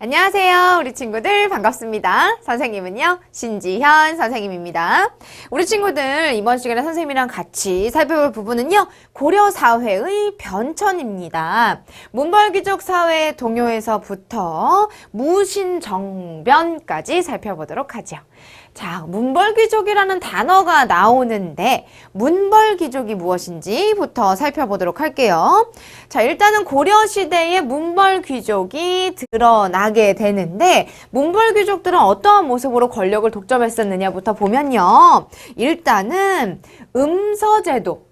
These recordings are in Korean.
안녕하세요. 우리 친구들 반갑습니다. 선생님은요, 신지현 선생님입니다. 우리 친구들 이번 시간에 선생님이랑 같이 살펴볼 부분은요, 고려사회의 변천입니다. 문벌귀족 사회 동요에서부터 무신정변까지 살펴보도록 하죠. 자, 문벌귀족이라는 단어가 나오는데 문벌귀족이 무엇인지부터 살펴보도록 할게요. 자, 일단은 고려시대에 문벌귀족이 드러나게 되는데 문벌귀족들은 어떠한 모습으로 권력을 독점했었느냐부터 보면요. 일단은 음서제도.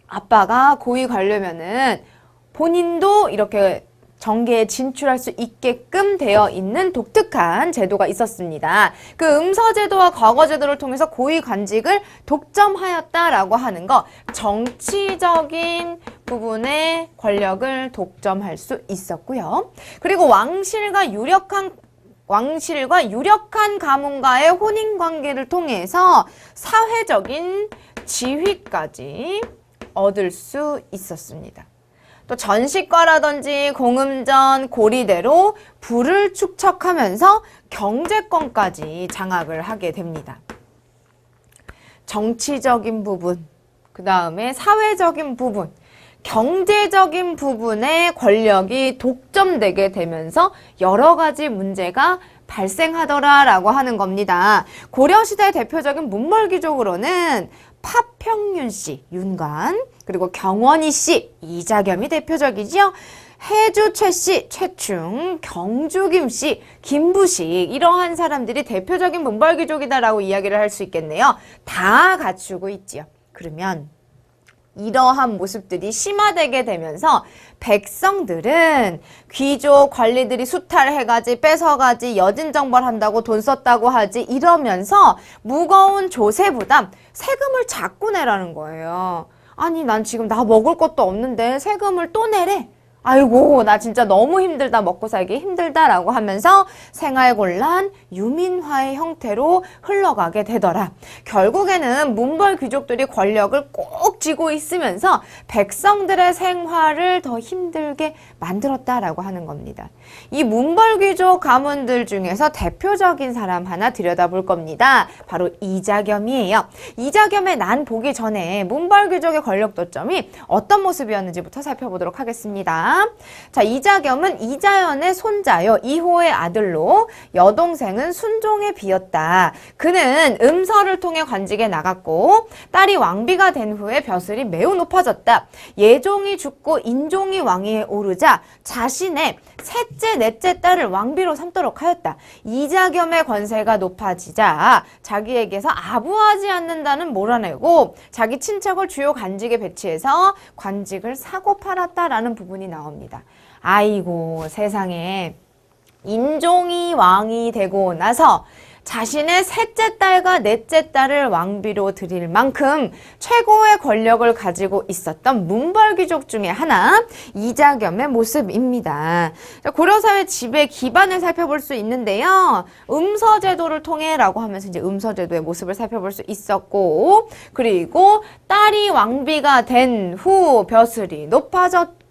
아빠가 고위 가려면은 본인도 이렇게 정계에 진출할 수 있게끔 되어 있는 독특한 제도가 있었습니다. 그 음서제도와 과거제도를 통해서 고위 관직을 독점하였다라고 하는 거, 정치적인 부분의 권력을 독점할 수 있었고요. 그리고 왕실과 유력한 가문과의 혼인관계를 통해서 사회적인 지위까지 얻을 수 있었습니다. 또 전시과라든지 공음전, 고리대로 부를 축척하면서 경제권까지 장악을 하게 됩니다. 정치적인 부분, 그 다음에 사회적인 부분, 경제적인 부분에 권력이 독점되게 되면서 여러 가지 문제가 발생하더라라고 하는 겁니다. 고려시대 대표적인 문벌귀족으로는 파평윤 씨, 윤관, 그리고 경원희 씨, 이자겸이 대표적이죠. 해주 최 씨, 최충, 경주 김 씨, 김부식, 이러한 사람들이 대표적인 문벌귀족이다라고 이야기를 할 수 있겠네요. 다 갖추고 있지요. 그러면 이러한 모습들이 심화되게 되면서 백성들은 귀족 관리들이 수탈해가지 뺏어가지 여진정벌한다고 돈 썼다고 하지 이러면서 무거운 조세 부담, 세금을 자꾸 내라는 거예요. 아니 난 지금 나 먹을 것도 없는데 세금을 또 내래? 아이고 나 진짜 너무 힘들다, 먹고 살기 힘들다라고 하면서 생활곤란, 유민화의 형태로 흘러가게 되더라. 결국에는 문벌귀족들이 권력을 꼭 쥐고 있으면서 백성들의 생활을 더 힘들게 만들었다라고 하는 겁니다. 이 문벌귀족 가문들 중에서 대표적인 사람 하나 들여다볼 겁니다. 바로 이자겸이에요. 이자겸의 난 보기 전에 문벌귀족의 권력 독점이 어떤 모습이었는지부터 살펴보도록 하겠습니다. 자, 이자겸은 이자연의 손자요. 이호의 아들로 여동생은 순종의 비였다. 그는 음서를 통해 관직에 나갔고 딸이 왕비가 된 후에 벼슬이 매우 높아졌다. 예종이 죽고 인종이 왕위에 오르자 자신의 셋째, 넷째 딸을 왕비로 삼도록 하였다. 이자겸의 권세가 높아지자 자기에게서 아부하지 않는다는 몰아내고 자기 친척을 주요 관직에 배치해서 관직을 사고 팔았다라는 부분이 나옵니다. 아이고 세상에, 인종이 왕이 되고 나서 자신의 셋째 딸과 넷째 딸을 왕비로 드릴 만큼 최고의 권력을 가지고 있었던 문벌귀족 중에 하나, 이자겸의 모습입니다. 고려사회 지배 기반을 살펴볼 수 있는데요. 음서제도를 통해 라고 하면서 이제 음서제도의 모습을 살펴볼 수 있었고, 그리고 딸이 왕비가 된 후 벼슬이 높아졌다.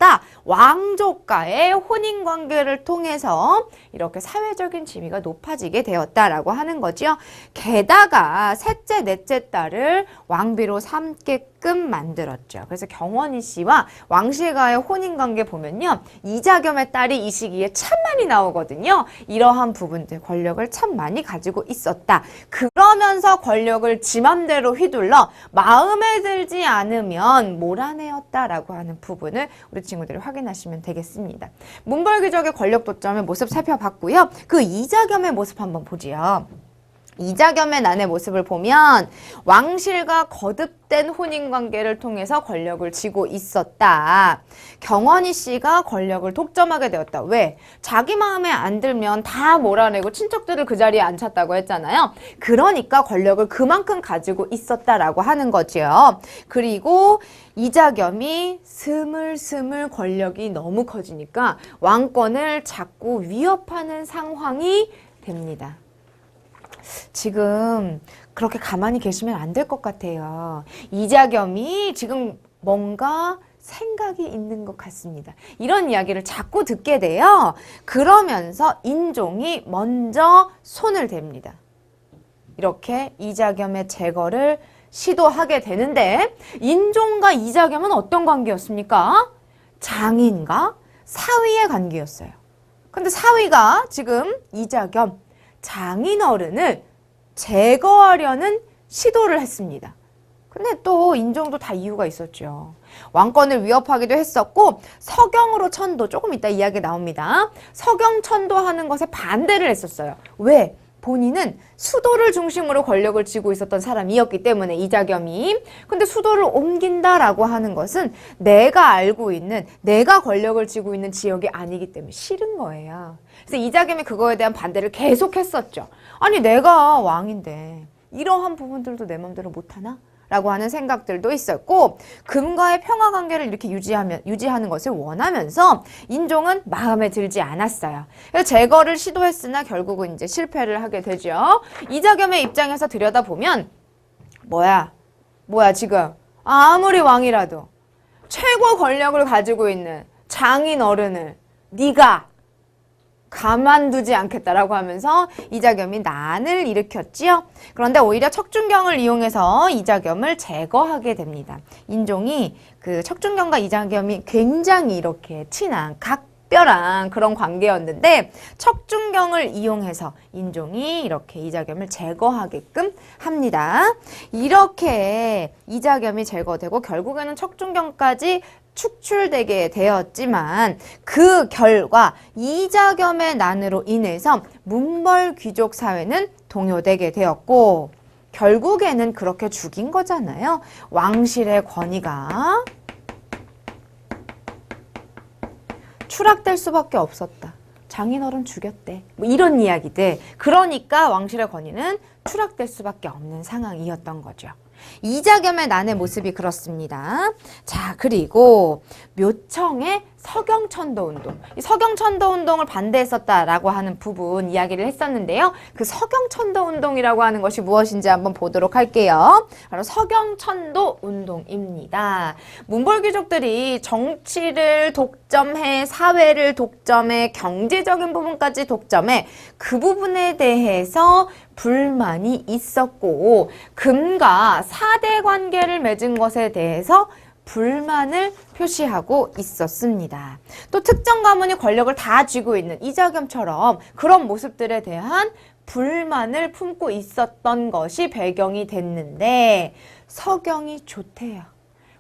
왕족과의 혼인관계를 통해서 이렇게 사회적인 지위가 높아지게 되었다라고 하는 거죠. 게다가 셋째, 넷째 딸을 왕비로 삼게끔 만들었죠. 그래서 경원희 씨와 왕실과의 혼인관계 보면요. 이자겸의 딸이 이 시기에 참 많이 나오거든요. 이러한 부분들, 권력을 참 많이 가지고 있었다. 그러면서 권력을 지 맘대로 휘둘러 마음에 들지 않으면 몰아내었다라고 하는 부분을 우리 친구들이 확인하시면 되겠습니다. 문벌귀족의 권력 독점의 모습 살펴봤고요. 그 이자겸의 모습 한번 보지요. 이자겸의 난의 모습을 보면 왕실과 거듭된 혼인관계를 통해서 권력을 쥐고 있었다. 경원희 씨가 권력을 독점하게 되었다. 왜? 자기 마음에 안 들면 다 몰아내고 친척들을 그 자리에 앉혔다고 했잖아요. 그러니까 권력을 그만큼 가지고 있었다라고 하는 거죠. 그리고 이자겸이 스물스물 권력이 너무 커지니까 왕권을 자꾸 위협하는 상황이 됩니다. 지금 그렇게 가만히 계시면 안 될 것 같아요. 이자겸이 지금 뭔가 생각이 있는 것 같습니다. 이런 이야기를 자꾸 듣게 돼요. 그러면서 인종이 먼저 손을 댑니다. 이렇게 이자겸의 제거를 시도하게 되는데 인종과 이자겸은 어떤 관계였습니까? 장인과 사위의 관계였어요. 근데 사위가 지금 이자겸 장인어른을 제거하려는 시도를 했습니다. 근데 또 인종도 다 이유가 있었죠. 왕권을 위협하기도 했었고 서경으로 천도, 조금 이따 이야기 나옵니다. 서경 천도하는 것에 반대를 했었어요. 왜? 본인은 수도를 중심으로 권력을 쥐고 있었던 사람이었기 때문에 이자겸이. 근데 수도를 옮긴다라고 하는 것은 내가 알고 있는, 내가 권력을 쥐고 있는 지역이 아니기 때문에 싫은 거예요. 그래서 이자겸이 그거에 대한 반대를 계속했었죠. 아니 내가 왕인데 이러한 부분들도 내 맘대로 못하나? 라고 하는 생각들도 있었고 금과의 평화 관계를 이렇게 유지하는 것을 원하면서 인종은 마음에 들지 않았어요. 그래서 제거를 시도했으나 결국은 이제 실패를 하게 되죠. 이자겸의 입장에서 들여다보면 뭐야 지금 아무리 왕이라도 최고 권력을 가지고 있는 장인 어른을 네가 가만두지 않겠다라고 하면서 이자겸이 난을 일으켰지요. 그런데 오히려 척준경을 이용해서 이자겸을 제거하게 됩니다. 인종이 그 척준경과 이자겸이 굉장히 이렇게 친한 각별한 그런 관계였는데 척준경을 이용해서 인종이 이렇게 이자겸을 제거하게끔 합니다. 이렇게 이자겸이 제거되고 결국에는 척준경까지 축출되게 되었지만 그 결과 이자겸의 난으로 인해서 문벌 귀족 사회는 동요되게 되었고 결국에는 그렇게 죽인 거잖아요. 왕실의 권위가 추락될 수밖에 없었다. 장인어른 죽였대. 뭐 이런 이야기들. 그러니까 왕실의 권위는 추락될 수밖에 없는 상황이었던 거죠. 이자겸의 난의 모습이 그렇습니다. 자, 그리고 묘청의 서경천도운동. 이 서경천도운동을 반대했었다라고 하는 부분 이야기를 했었는데요. 그 서경천도운동이라고 하는 것이 무엇인지 한번 보도록 할게요. 바로 서경천도운동입니다. 문벌귀족들이 정치를 독점해, 사회를 독점해, 경제적인 부분까지 독점해 그 부분에 대해서 불만이 있었고 금과 사대 관계를 맺은 것에 대해서 불만을 표시하고 있었습니다. 또 특정 가문이 권력을 다 쥐고 있는 이자겸처럼 그런 모습들에 대한 불만을 품고 있었던 것이 배경이 됐는데 서경이 좋대요.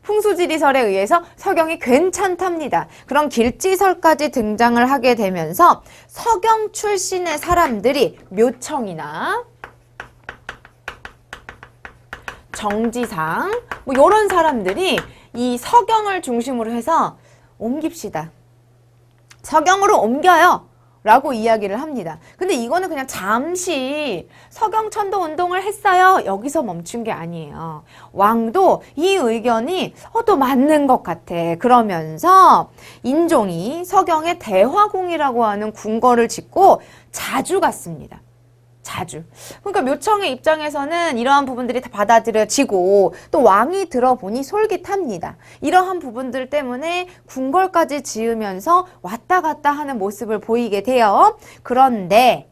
풍수지리설에 의해서 서경이 괜찮답니다. 그런 길지설까지 등장을 하게 되면서 서경 출신의 사람들이 묘청이나 정지상 뭐 이런 사람들이 이 서경을 중심으로 해서 옮깁시다. 서경으로 옮겨요. 라고 이야기를 합니다. 근데 이거는 그냥 잠시 서경천도 운동을 했어요. 여기서 멈춘 게 아니에요. 왕도 이 의견이 또 맞는 것 같아. 그러면서 인종이 서경에 대화궁이라고 하는 궁궐을 짓고 자주 갔습니다. 자주. 그러니까 묘청의 입장에서는 이러한 부분들이 다 받아들여지고 또 왕이 들어보니 솔깃합니다. 이러한 부분들 때문에 궁궐까지 지으면서 왔다 갔다 하는 모습을 보이게 돼요. 그런데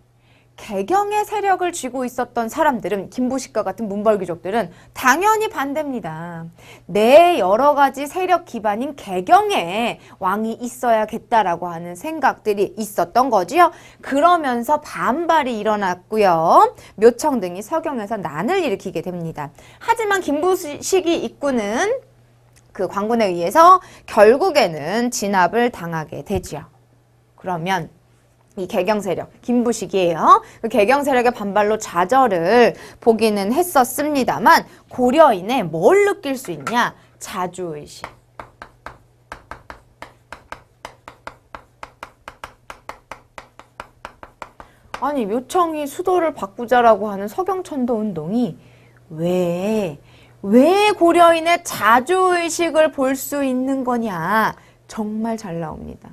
개경의 세력을 쥐고 있었던 사람들은 김부식과 같은 문벌귀족들은 당연히 반대입니다. 내 여러 가지 세력 기반인 개경에 왕이 있어야겠다라고 하는 생각들이 있었던 거지요. 그러면서 반발이 일어났고요. 묘청 등이 서경에서 난을 일으키게 됩니다. 하지만 김부식이 이끄는 그 관군에 의해서 결국에는 진압을 당하게 되지요. 그러면 이 개경 세력, 김부식이에요. 그 개경 세력의 반발로 좌절을 보기는 했었습니다만 고려인에 뭘 느낄 수 있냐? 자주의식. 아니 묘청이 수도를 바꾸자라고 하는 서경천도 운동이 왜 고려인의 자주의식을 볼 수 있는 거냐? 정말 잘 나옵니다.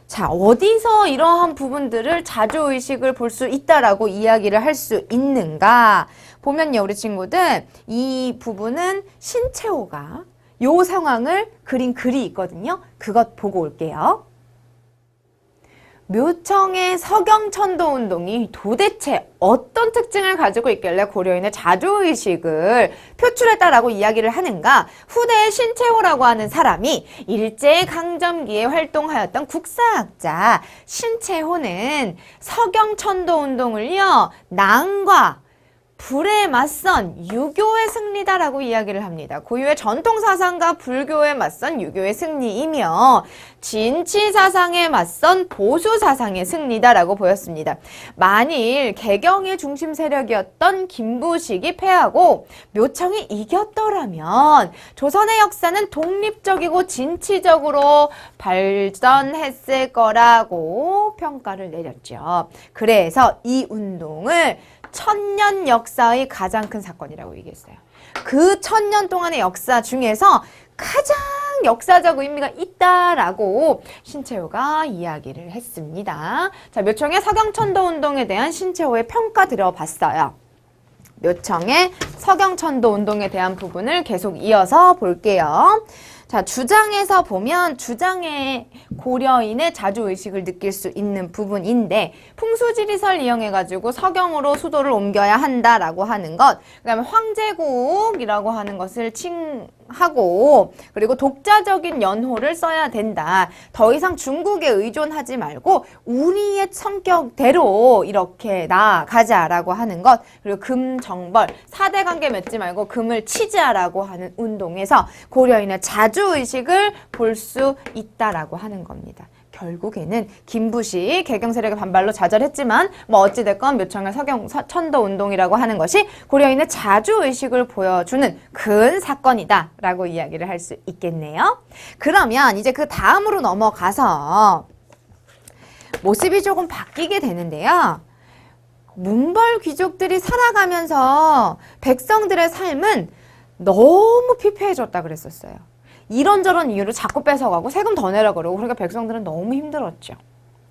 자, 어디서 이러한 부분들을 자주의식을 볼 수 있다라고 이야기를 할 수 있는가? 보면요, 우리 친구들, 이 부분은 신채호가 요 상황을 그린 글이 있거든요. 그것 보고 올게요. 묘청의 서경천도운동이 도대체 어떤 특징을 가지고 있길래 고려인의 자주의식을 표출했다라고 이야기를 하는가? 후대의 신채호라고 하는 사람이 일제강점기에 활동하였던 국사학자 신채호는 서경천도운동을요, 낭과 불에 맞선 유교의 승리다라고 이야기를 합니다. 고유의 전통사상과 불교에 맞선 유교의 승리이며 진치사상에 맞선 보수사상의 승리다라고 보였습니다. 만일 개경의 중심 세력이었던 김부식이 패하고 묘청이 이겼더라면 조선의 역사는 독립적이고 진취적으로 발전했을 거라고 평가를 내렸죠. 그래서 이 운동을 천년 역사의 가장 큰 사건이라고 얘기했어요. 그 천년 동안의 역사 중에서 가장 역사적 의미가 있다라고 신채호가 이야기를 했습니다. 자, 묘청의 서경천도운동에 대한 신채호의 평가 들어봤어요. 묘청의 서경천도운동에 대한 부분을 계속 이어서 볼게요. 자, 주장에서 보면 주장의 고려인의 자주의식을 느낄 수 있는 부분인데 풍수지리설 이용해가지고 서경으로 수도를 옮겨야 한다라고 하는 것, 그 다음에 황제국이라고 하는 것을 칭하고 그리고 독자적인 연호를 써야 된다. 더 이상 중국에 의존하지 말고 우리의 성격대로 이렇게 나아가자라고 하는 것, 그리고 금정벌 4대 관계 맺지 말고 금을 치자라고 하는 운동에서 고려인의 자주의식을 볼 수 있다라고 하는 겁니다. 결국에는 김부식 개경 세력의 반발로 좌절했지만 뭐 어찌됐건 묘청의 서경천도운동이라고 하는 것이 고려인의 자주의식을 보여주는 큰 사건이다 라고 이야기를 할 수 있겠네요. 그러면 이제 그 다음으로 넘어가서 모습이 조금 바뀌게 되는데요. 문벌 귀족들이 살아가면서 백성들의 삶은 너무 피폐해졌다 그랬었어요. 이런저런 이유로 자꾸 뺏어가고 세금 더 내라 그러고 그러니까 백성들은 너무 힘들었죠.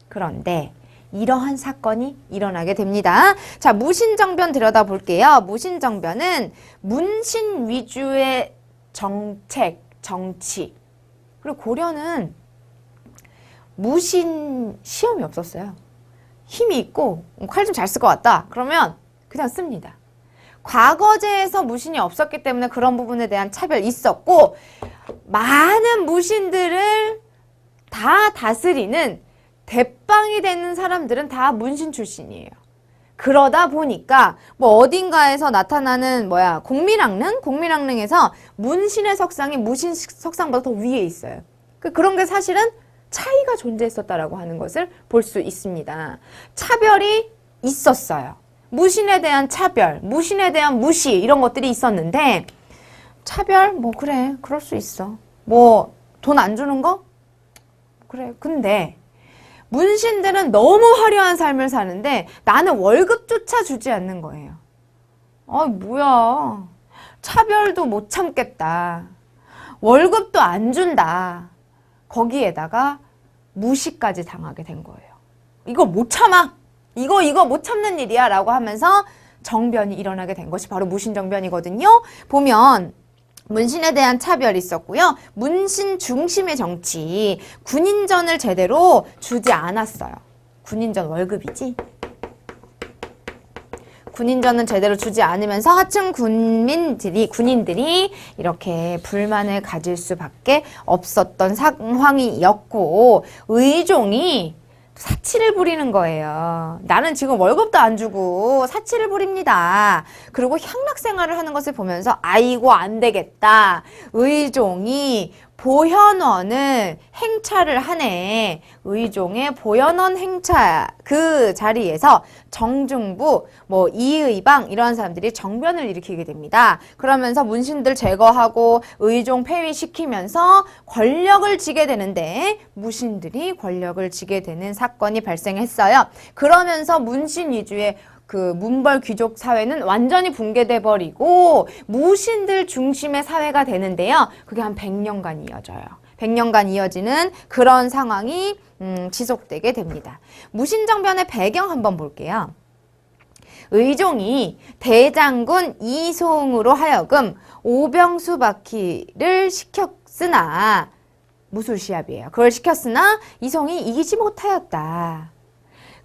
그런데 이러한 사건이 일어나게 됩니다. 자, 무신정변 들여다볼게요. 무신정변은 문신 위주의 정책, 정치. 그리고 고려는 무신 시험이 없었어요. 힘이 있고 칼 좀 잘 쓸 것 같다. 그러면 그냥 씁니다. 과거제에서 무신이 없었기 때문에 그런 부분에 대한 차별이 있었고 많은 무신들을 다 다스리는 대빵이 되는 사람들은 다 문신 출신이에요. 그러다 보니까 뭐 어딘가에서 나타나는 공밀왕릉에서 문신의 석상이 무신 석상보다 더 위에 있어요. 그런 게 사실은 차이가 존재했었다라고 하는 것을 볼 수 있습니다. 차별이 있었어요. 무신에 대한 차별, 무신에 대한 무시 이런 것들이 있었는데 차별? 뭐 그래, 그럴 수 있어. 뭐 돈 안 주는 거? 그래. 근데 문신들은 너무 화려한 삶을 사는데 나는 월급조차 주지 않는 거예요. 뭐야. 차별도 못 참겠다. 월급도 안 준다. 거기에다가 무시까지 당하게 된 거예요. 이거 못 참아. 이거 못 참는 일이야 라고 하면서 정변이 일어나게 된 것이 바로 무신정변이거든요. 보면 문신에 대한 차별이 있었고요. 문신 중심의 정치, 군인전을 제대로 주지 않았어요. 군인전 월급이지. 군인전은 제대로 주지 않으면서 하층 군인들이 이렇게 불만을 가질 수밖에 없었던 상황이었고 의종이 사치를 부리는 거예요. 나는 지금 월급도 안 주고 사치를 부립니다. 그리고 향락 생활을 하는 것을 보면서 아이고 안 되겠다. 의종이 보현원을 행차를 하네. 의종의 보현원 행차 그 자리에서 정중부, 이의방 이러한 사람들이 정변을 일으키게 됩니다. 그러면서 문신들 제거하고 의종 폐위시키면서 권력을 쥐게 되는데 무신들이 권력을 쥐게 되는 사건이 발생했어요. 그러면서 문신 위주의 그 문벌 귀족 사회는 완전히 붕괴돼 버리고 무신들 중심의 사회가 되는데요. 그게 한 100년간 이어져요. 100년간 이어지는 그런 상황이 지속되게 됩니다. 무신정변의 배경 한번 볼게요. 의종이 대장군 이송으로 하여금 오병수 바퀴를 시켰으나 무술시합이에요. 그걸 시켰으나 이송이 이기지 못하였다.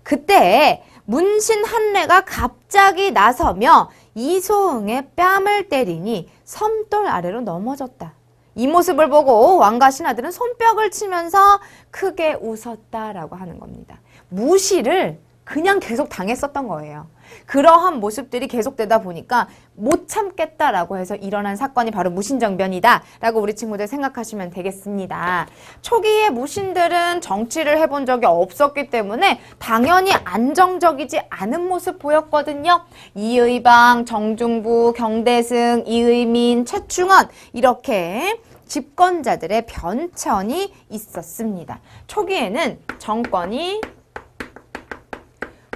그때 문신 한례가 갑자기 나서며 이소흥의 뺨을 때리니 섬돌 아래로 넘어졌다. 이 모습을 보고 왕과 신하들은 손뼉을 치면서 크게 웃었다라고 하는 겁니다. 무시를 그냥 계속 당했었던 거예요. 그러한 모습들이 계속되다 보니까 못 참겠다라고 해서 일어난 사건이 바로 무신정변이다 라고 우리 친구들 생각하시면 되겠습니다. 초기에 무신들은 정치를 해본 적이 없었기 때문에 당연히 안정적이지 않은 모습 보였거든요. 이의방, 정중부, 경대승, 이의민, 최충원 이렇게 집권자들의 변천이 있었습니다. 초기에는 정권이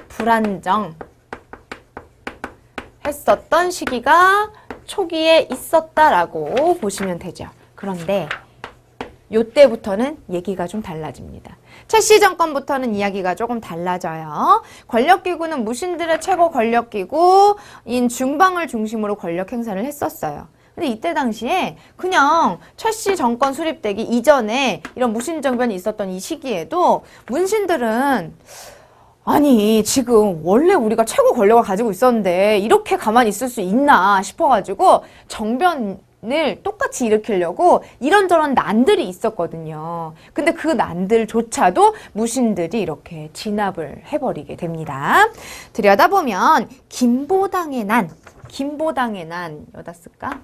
불안정 했었던 시기가 초기에 있었다라고 보시면 되죠. 그런데 요때부터는 얘기가 좀 달라집니다. 최씨 정권부터는 이야기가 조금 달라져요. 권력기구는 무신들의 최고 권력기구인 중방을 중심으로 권력 행사를 했었어요. 근데 이때 당시에 그냥 최씨 정권 수립되기 이전에 이런 무신정변이 있었던 이 시기에도 문신들은 아니 지금 원래 우리가 최고 권력을 가지고 있었는데 이렇게 가만히 있을 수 있나 싶어가지고 정변을 똑같이 일으키려고 이런저런 난들이 있었거든요. 근데 그 난들조차도 무신들이 이렇게 진압을 해버리게 됩니다. 들여다보면 김보당의 난 여다 쓸까?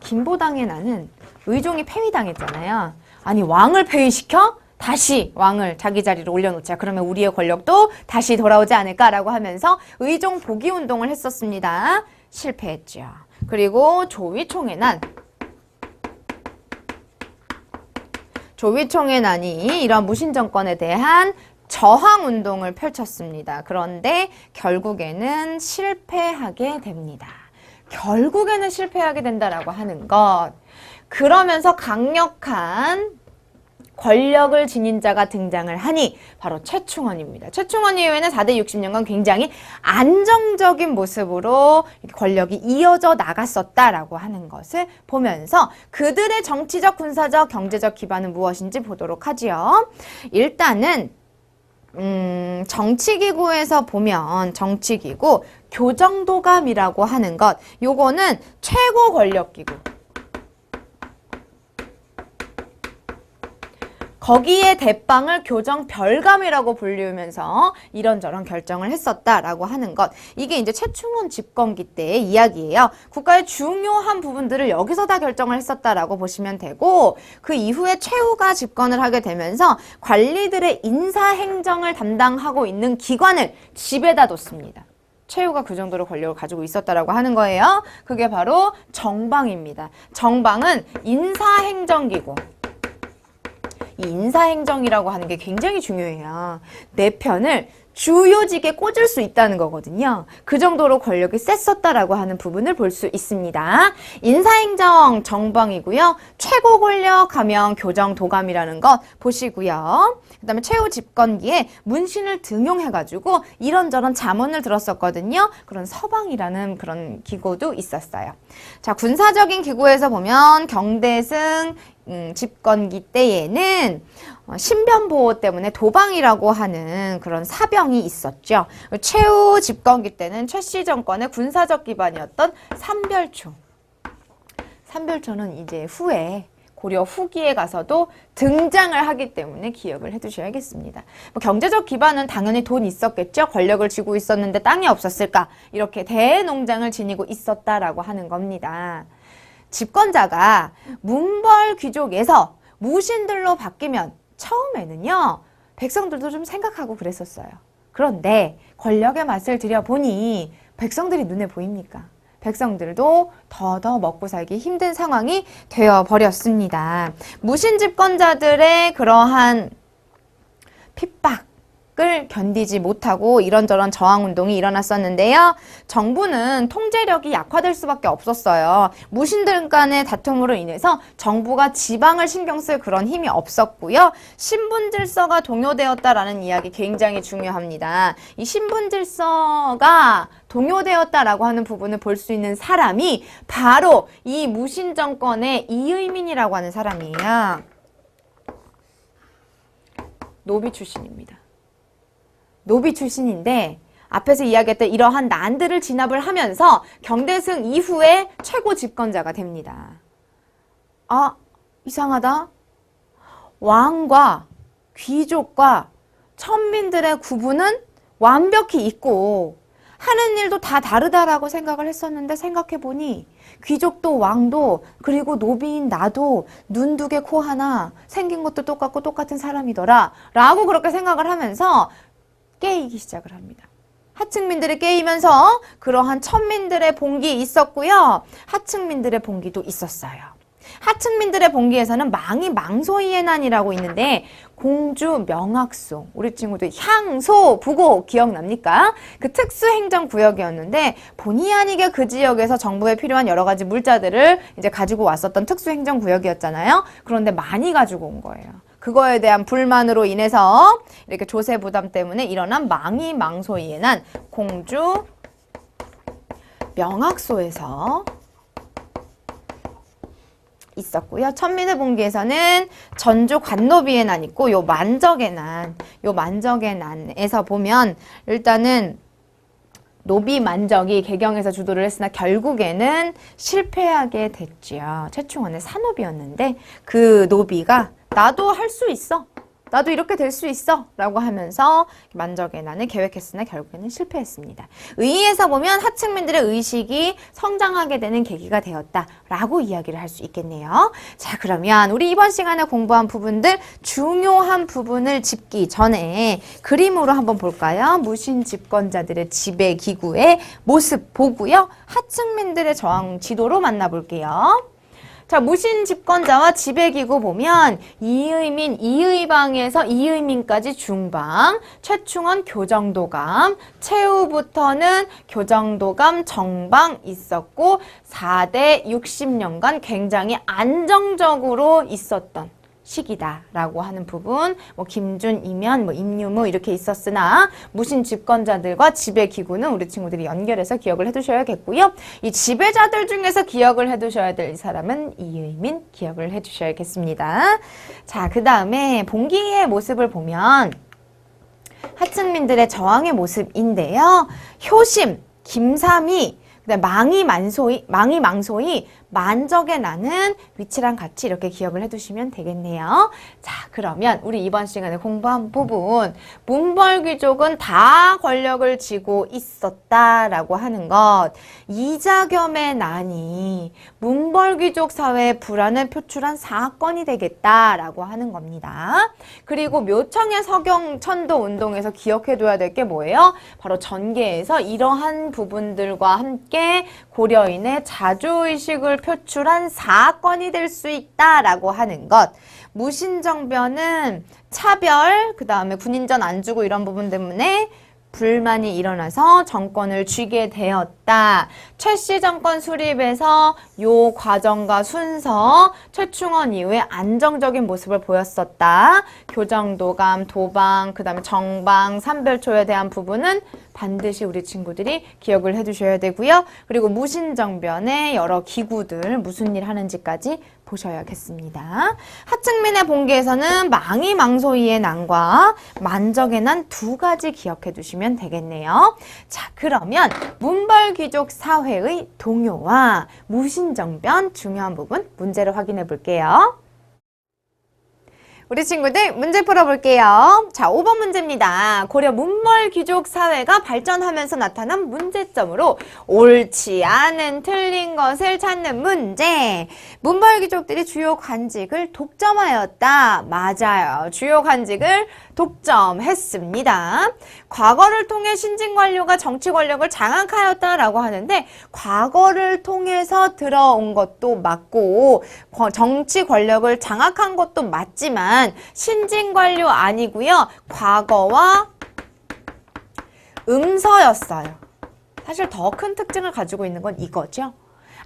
김보당의 난은 의종이 폐위당했잖아요. 아니 왕을 폐위시켜? 다시 왕을 자기 자리로 올려놓자. 그러면 우리의 권력도 다시 돌아오지 않을까라고 하면서 의종 복위 운동을 했었습니다. 실패했죠. 그리고 조위총의 난. 조위총의 난이 이런 무신정권에 대한 저항 운동을 펼쳤습니다. 그런데 결국에는 실패하게 됩니다. 결국에는 실패하게 된다라고 하는 것. 그러면서 강력한 권력을 지닌 자가 등장을 하니 바로 최충원입니다. 최충원 이후에는 4대 60년간 굉장히 안정적인 모습으로 권력이 이어져 나갔었다라고 하는 것을 보면서 그들의 정치적, 군사적, 경제적 기반은 무엇인지 보도록 하지요. 일단은 정치기구에서 보면 정치기구 교정도감이라고 하는 것, 요거는 최고 권력기구. 거기에 대빵을 교정 별감이라고 불리우면서 이런저런 결정을 했었다라고 하는 것. 이게 이제 최충원 집권기 때의 이야기예요. 국가의 중요한 부분들을 여기서 다 결정을 했었다라고 보시면 되고, 그 이후에 최후가 집권을 하게 되면서 관리들의 인사행정을 담당하고 있는 기관을 집에다 뒀습니다. 최후가 그 정도로 권력을 가지고 있었다라고 하는 거예요. 그게 바로 정방입니다. 정방은 인사행정기구. 이 인사행정이라고 하는 게 굉장히 중요해요. 내 편을 주요직에 꽂을 수 있다는 거거든요. 그 정도로 권력이 셌었다라고 하는 부분을 볼 수 있습니다. 인사행정 정방이고요. 최고 권력 하면 교정도감이라는 것 보시고요. 그 다음에 최후 집권기에 문신을 등용해가지고 이런저런 자문을 들었었거든요. 그런 서방이라는 그런 기구도 있었어요. 자, 군사적인 기구에서 보면 경대승 집권기 때에는 신변보호 때문에 도방이라고 하는 그런 사병이 있었죠. 최후 집권기 때는 최씨 정권의 군사적 기반이었던 삼별초. 삼별초는 이제 후에 고려 후기에 가서도 등장을 하기 때문에 기억을 해두셔야겠습니다. 뭐 경제적 기반은 당연히 돈이 있었겠죠. 권력을 쥐고 있었는데 땅이 없었을까? 이렇게 대농장을 지니고 있었다라고 하는 겁니다. 집권자가 문벌 귀족에서 무신들로 바뀌면 처음에는요, 백성들도 좀 생각하고 그랬었어요. 그런데 권력의 맛을 들여보니 백성들이 눈에 보입니까? 백성들도 더더 먹고 살기 힘든 상황이 되어버렸습니다. 무신 집권자들의 그러한 핍박, 압박을 견디지 못하고 이런저런 저항운동이 일어났었는데요. 정부는 통제력이 약화될 수밖에 없었어요. 무신들 간의 다툼으로 인해서 정부가 지방을 신경 쓸 그런 힘이 없었고요. 신분 질서가 동요되었다라는 이야기 굉장히 중요합니다. 이 신분 질서가 동요되었다라고 하는 부분을 볼 수 있는 사람이 바로 이 무신 정권의 이의민이라고 하는 사람이에요. 노비 출신입니다. 노비 출신인데 앞에서 이야기했던 이러한 난들을 진압을 하면서 경대승 이후에 최고 집권자가 됩니다. 아, 이상하다. 왕과 귀족과 천민들의 구분은 완벽히 있고 하는 일도 다 다르다라고 생각을 했었는데 생각해보니 귀족도 왕도 그리고 노비인 나도 눈 두 개 코 하나 생긴 것도 똑같고 똑같은 사람이더라 라고 그렇게 생각을 하면서 깨이기 시작을 합니다. 하층민들이 깨이면서 그러한 천민들의 봉기 있었고요. 하층민들의 봉기도 있었어요. 하층민들의 봉기에서는 망이 망소이의 난이라고 있는데 공주 명학소, 우리 친구들 향소, 부고 기억납니까? 그 특수행정구역이었는데 본의 아니게 그 지역에서 정부에 필요한 여러 가지 물자들을 이제 가지고 왔었던 특수행정구역이었잖아요. 그런데 많이 가지고 온 거예요. 그거에 대한 불만으로 인해서 이렇게 조세 부담 때문에 일어난 망이 망소이의 난, 공주 명학소에서 있었고요. 천민의 봉기에서는 전주 관노비의 난 있고 요 만적의 난에서 보면 일단은 노비 만적이 개경에서 주도를 했으나 결국에는 실패하게 됐죠. 최충원의 사노비였는데 그 노비가 나도 할 수 있어. 나도 이렇게 될 수 있어 라고 하면서 만적의 난을 계획했으나 결국에는 실패했습니다. 의의에서 보면 하층민들의 의식이 성장하게 되는 계기가 되었다라고 이야기를 할 수 있겠네요. 자, 그러면 우리 이번 시간에 공부한 부분들 중요한 부분을 짚기 전에 그림으로 한번 볼까요? 무신 집권자들의 지배 기구의 모습 보고요. 하층민들의 저항 지도로 만나볼게요. 자, 무신 집권자와 지배기구 보면 이의민, 이의방에서 이의민까지 중방, 최충원 교정도감, 최후부터는 교정도감 정방 있었고 4대 60년간 굉장히 안정적으로 있었던 시기다라고 하는 부분, 뭐 김준, 이면, 뭐 임유무 이렇게 있었으나 무신 집권자들과 지배기구는 우리 친구들이 연결해서 기억을 해두셔야겠고요. 이 지배자들 중에서 기억을 해두셔야 될 사람은 이의민 기억을 해주셔야겠습니다. 자, 그 다음에 봉기의 모습을 보면 하층민들의 저항의 모습인데요. 효심, 김삼이, 망이 망소이, 만적의 난은 위치랑 같이 이렇게 기억을 해두시면 되겠네요. 자, 그러면 우리 이번 시간에 공부한 부분, 문벌귀족은 다 권력을 쥐고 있었다라고 하는 것, 이자겸의 난이 문벌귀족 사회의 불안을 표출한 사건이 되겠다라고 하는 겁니다. 그리고 묘청의 서경천도 운동에서 기억해둬야 될 게 뭐예요? 바로 전개에서 이러한 부분들과 함께 고려인의 자주의식을 표출한 사건이 될 수 있다라고 하는 것. 무신정변은 차별, 그 다음에 군인전 안 주고 이런 부분 때문에 불만이 일어나서 정권을 쥐게 되었다. 최씨 정권 수립에서 요 과정과 순서, 최충원 이후에 안정적인 모습을 보였었다. 교정도감, 도방, 그 다음에 정방, 삼별초에 대한 부분은 반드시 우리 친구들이 기억을 해두셔야 되고요. 그리고 무신정변의 여러 기구들 무슨 일 하는지까지 보셔야겠습니다. 하층민의 봉기에서는 망이 망소이의 난과 만적의 난 두 가지 기억해 두시면 되겠네요. 자, 그러면 문벌귀족 사회의 동요와 무신정변 중요한 부분 문제를 확인해 볼게요. 우리 친구들 문제 풀어볼게요. 자, 5번 문제입니다. 고려 문벌귀족 사회가 발전하면서 나타난 문제점으로 옳지 않은 틀린 것을 찾는 문제. 문벌귀족들이 주요 관직을 독점하였다. 맞아요. 주요 관직을 독점했습니다. 과거를 통해 신진 관료가 정치 권력을 장악하였다라고 하는데 과거를 통해서 들어온 것도 맞고 정치 권력을 장악한 것도 맞지만 신진 관료 아니고요. 과거와 음서였어요. 사실 더 큰 특징을 가지고 있는 건 이거죠.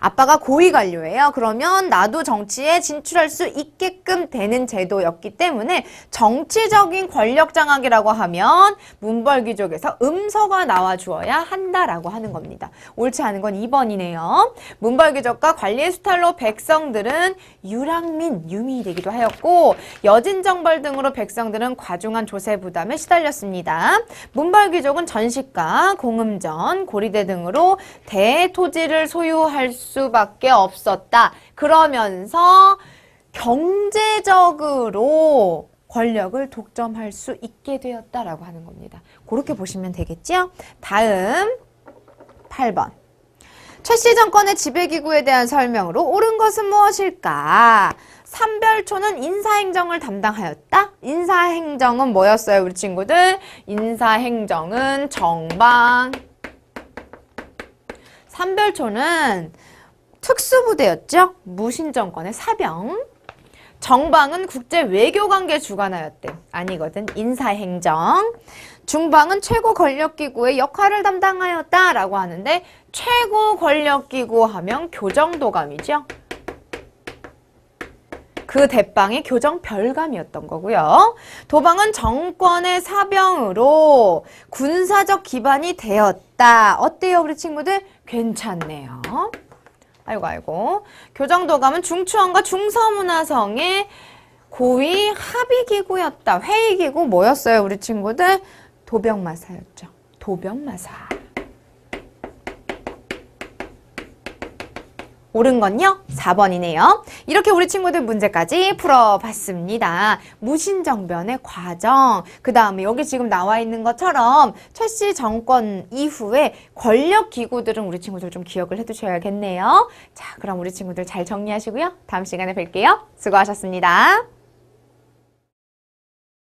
아빠가 고위관료예요. 그러면 나도 정치에 진출할 수 있게끔 되는 제도였기 때문에 정치적인 권력 장악이라고 하면 문벌귀족에서 음서가 나와 주어야 한다라고 하는 겁니다. 옳지 않은 건 2번이네요. 문벌귀족과 관리의 수탈로 백성들은 유랑민, 유민이 되기도 하였고 여진정벌 등으로 백성들은 과중한 조세 부담에 시달렸습니다. 문벌귀족은 전시가, 공음전, 고리대 등으로 대토지를 소유할 수밖에 없었다. 그러면서 경제적으로 권력을 독점할 수 있게 되었다라고 하는 겁니다. 그렇게 보시면 되겠죠? 다음 8번. 최씨 정권의 지배기구에 대한 설명으로 옳은 것은 무엇일까? 삼별초는 인사행정을 담당하였다. 인사행정은 뭐였어요, 우리 친구들? 인사행정은 정방. 삼별초는 특수부대였죠. 무신정권의 사병. 정방은 국제 외교관계 주관하였대. 아니거든. 인사행정. 중방은 최고 권력기구의 역할을 담당하였다라고 하는데 최고 권력기구 하면 교정도감이죠. 그 대빵이 교정별감이었던 거고요. 도방은 정권의 사병으로 군사적 기반이 되었다. 어때요, 우리 친구들? 괜찮네요. 아이고 아이고. 교정도감은 중추원과 중서문화성의 고위 합의기구였다. 회의기구 뭐였어요, 우리 친구들? 도병마사였죠. 도병마사. 옳은 건요? 4번이네요. 이렇게 우리 친구들 문제까지 풀어봤습니다. 무신정변의 과정, 그 다음에 여기 지금 나와 있는 것처럼 최씨 정권 이후에 권력기구들은 우리 친구들 좀 기억을 해두셔야겠네요. 자, 그럼 우리 친구들 잘 정리하시고요. 다음 시간에 뵐게요. 수고하셨습니다.